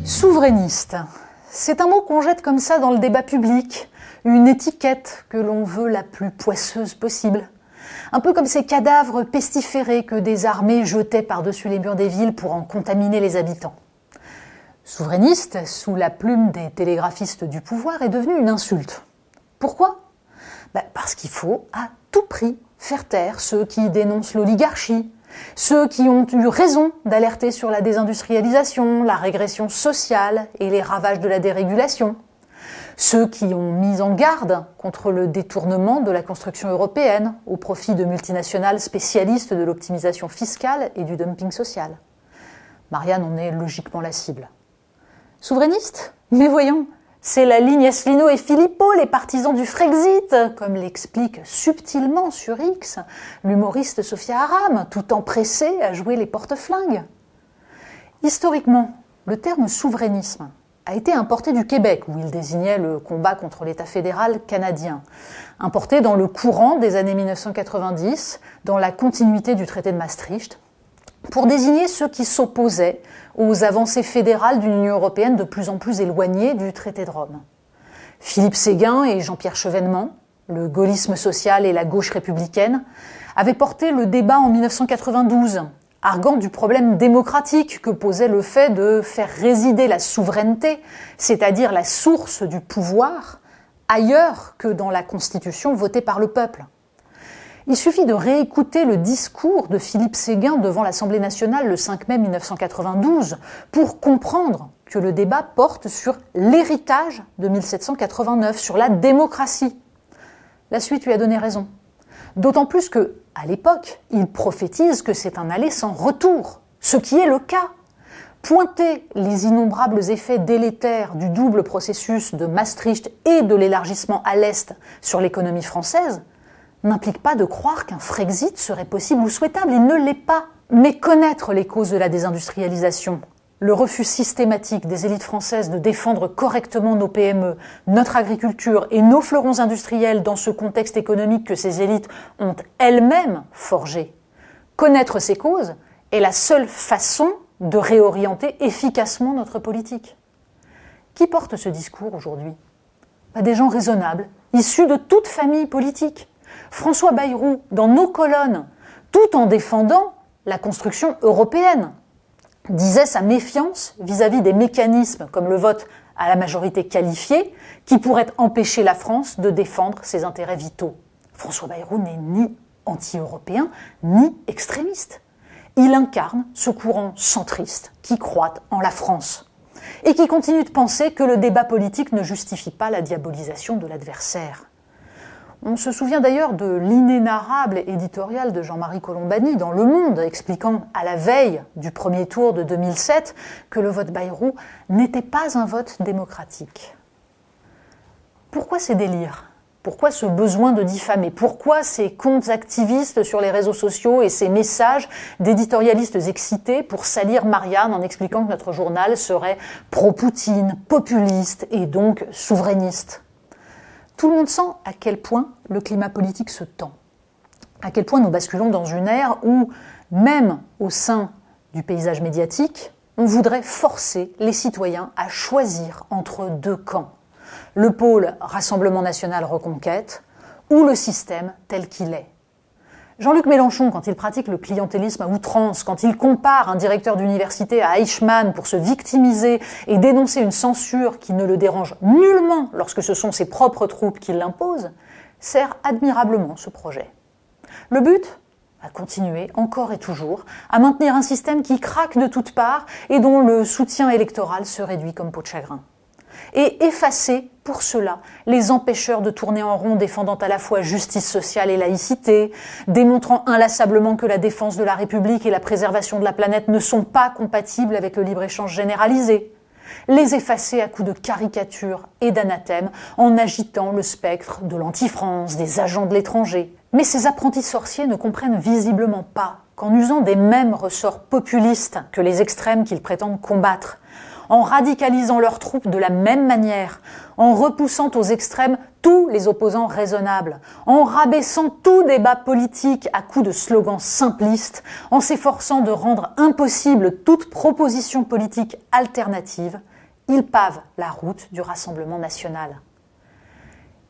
Souverainiste, c'est un mot qu'on jette comme ça dans le débat public, une étiquette que l'on veut la plus poisseuse possible. Un peu comme ces cadavres pestiférés que des armées jetaient par-dessus les murs des villes pour en contaminer les habitants. Souverainiste, sous la plume des télégraphistes du pouvoir, est devenu une insulte. Pourquoi ? Parce qu'il faut à tout prix faire taire ceux qui dénoncent l'oligarchie, ceux qui ont eu raison d'alerter sur la désindustrialisation, la régression sociale et les ravages de la dérégulation, ceux qui ont mis en garde contre le détournement de la construction européenne au profit de multinationales spécialistes de l'optimisation fiscale et du dumping social. Marianne en est logiquement la cible. Souverainiste ? Mais voyons, c'est la ligne Asselineau et Philippot, les partisans du Frexit, comme l'explique subtilement sur X l'humoriste Sophia Aram, tout empressée à jouer les porte-flingues. Historiquement, le terme souverainisme a été importé du Québec, où il désignait le combat contre l'État fédéral canadien, importé dans le courant des années 1990, dans la continuité du traité de Maastricht, pour désigner ceux qui s'opposaient aux avancées fédérales d'une Union européenne de plus en plus éloignée du traité de Rome. Philippe Séguin et Jean-Pierre Chevènement, le gaullisme social et la gauche républicaine, avaient porté le débat en 1992, arguant du problème démocratique que posait le fait de faire résider la souveraineté, c'est-à-dire la source du pouvoir, ailleurs que dans la Constitution votée par le peuple. Il suffit de réécouter le discours de Philippe Séguin devant l'Assemblée nationale le 5 mai 1992 pour comprendre que le débat porte sur l'héritage de 1789, sur la démocratie. La suite lui a donné raison. D'autant plus que, à l'époque, il prophétise que c'est un aller sans retour, ce qui est le cas. Pointer les innombrables effets délétères du double processus de Maastricht et de l'élargissement à l'Est sur l'économie française n'implique pas de croire qu'un Frexit serait possible ou souhaitable, il ne l'est pas. Mais connaître les causes de la désindustrialisation, le refus systématique des élites françaises de défendre correctement nos PME, notre agriculture et nos fleurons industriels dans ce contexte économique que ces élites ont elles-mêmes forgé. Connaître ces causes est la seule façon de réorienter efficacement notre politique. Qui porte ce discours aujourd'hui ? Des gens raisonnables, issus de toute famille politique. François Bayrou, dans Nos colonnes, tout en défendant la construction européenne, disait sa méfiance vis-à-vis des mécanismes comme le vote à la majorité qualifiée qui pourraient empêcher la France de défendre ses intérêts vitaux. François Bayrou n'est ni anti-européen ni extrémiste. Il incarne ce courant centriste qui croit en la France et qui continue de penser que le débat politique ne justifie pas la diabolisation de l'adversaire. On se souvient d'ailleurs de l'inénarrable éditorial de Jean-Marie Colombani dans Le Monde, expliquant à la veille du premier tour de 2007 que le vote Bayrou n'était pas un vote démocratique. Pourquoi ces délires ? Pourquoi ce besoin de diffamer ? Pourquoi ces comptes activistes sur les réseaux sociaux et ces messages d'éditorialistes excités pour salir Marianne en expliquant que notre journal serait pro-Poutine, populiste et donc souverainiste ? Tout le monde sent à quel point le climat politique se tend, à quel point nous basculons dans une ère où, même au sein du paysage médiatique, on voudrait forcer les citoyens à choisir entre deux camps. Le pôle Rassemblement national reconquête ou le système tel qu'il est. Jean-Luc Mélenchon, quand il pratique le clientélisme à outrance, quand il compare un directeur d'université à Eichmann pour se victimiser et dénoncer une censure qui ne le dérange nullement lorsque ce sont ses propres troupes qui l'imposent, sert admirablement ce projet. Le but ? À continuer, encore et toujours, à maintenir un système qui craque de toutes parts et dont le soutien électoral se réduit comme peau de chagrin. Et effacer, pour cela, les empêcheurs de tourner en rond défendant à la fois justice sociale et laïcité, démontrant inlassablement que la défense de la République et la préservation de la planète ne sont pas compatibles avec le libre-échange généralisé. Les effacer à coups de caricatures et d'anathèmes en agitant le spectre de l'anti-France, des agents de l'étranger. Mais ces apprentis sorciers ne comprennent visiblement pas qu'en usant des mêmes ressorts populistes que les extrêmes qu'ils prétendent combattre, en radicalisant leurs troupes de la même manière, en repoussant aux extrêmes tous les opposants raisonnables, en rabaissant tout débat politique à coups de slogans simplistes, en s'efforçant de rendre impossible toute proposition politique alternative, Ils pavent la route du Rassemblement national.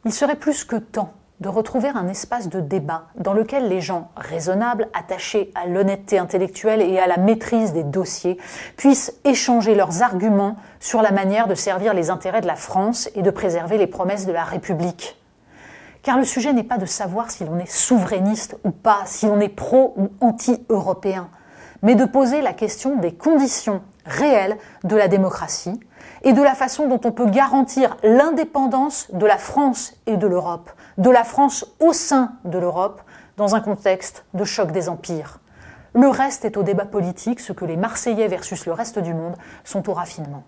Il serait plus que temps de retrouver un espace de débat dans lequel les gens raisonnables, attachés à l'honnêteté intellectuelle et à la maîtrise des dossiers, puissent échanger leurs arguments sur la manière de servir les intérêts de la France et de préserver les promesses de la République. Car le sujet n'est pas de savoir si l'on est souverainiste ou pas, si l'on est pro ou anti-européen, mais de poser la question des conditions réelles de la démocratie et de la façon dont on peut garantir l'indépendance de la France et de l'Europe, de la France au sein de l'Europe, dans un contexte de choc des empires. Le reste est au débat politique, ce que les Marseillais versus le reste du monde sont au raffinement.